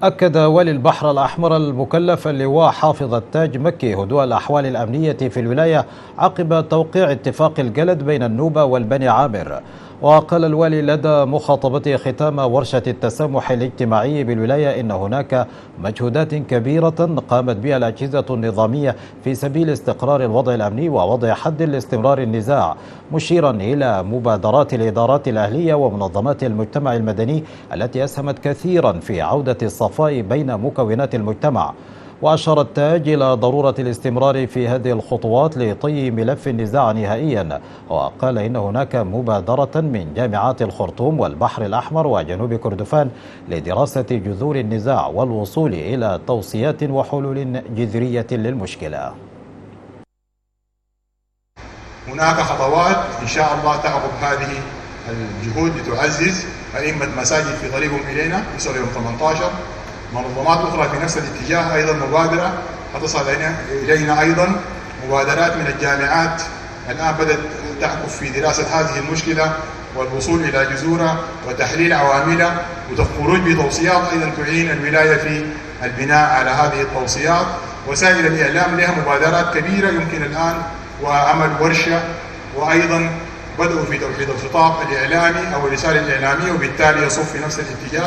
أكد والي البحر الأحمر المكلف اللواء حافظ التاج مكي هدوء الأحوال الأمنية في الولاية عقب توقيع اتفاق الجلد بين النوبة والبني عامر. وقال الوالي لدى مخاطبته ختام ورشة التسامح الاجتماعي بالولاية إن هناك مجهودات كبيرة قامت بها الأجهزة النظامية في سبيل استقرار الوضع الأمني ووضع حد لاستمرار النزاع، مشيرا إلى مبادرات الإدارات الأهلية ومنظمات المجتمع المدني التي أسهمت كثيرا في عودة الصفاء بين مكونات المجتمع. وأشار التاج إلى ضرورة الاستمرار في هذه الخطوات لطي ملف النزاع نهائيا. وقال إن هناك مبادرة من جامعات الخرطوم والبحر الأحمر وجنوب كردفان لدراسة جذور النزاع والوصول إلى توصيات وحلول جذرية للمشكلة. هناك خطوات إن شاء الله تعقب هذه الجهود لتعزز أئمة مساجد في طريقهم إلينا يصل يوم 18. منظمات أخرى في نفس الاتجاه أيضا مبادرة حتصل إلينا أيضا مبادرات من الجامعات الآن بدأت تعكف في دراسة هذه المشكلة والوصول إلى جذورها وتحليل عواملها والخروج بتوصيات أيضا تعين الولاية في البناء على هذه التوصيات. وسائل الإعلام لها مبادرات كبيرة يمكن الآن وعمل ورشة، وأيضا بدأوا في توحيد الخطاب الإعلامي أو الرسالة الإعلامية، وبالتالي يصب في نفس الاتجاه.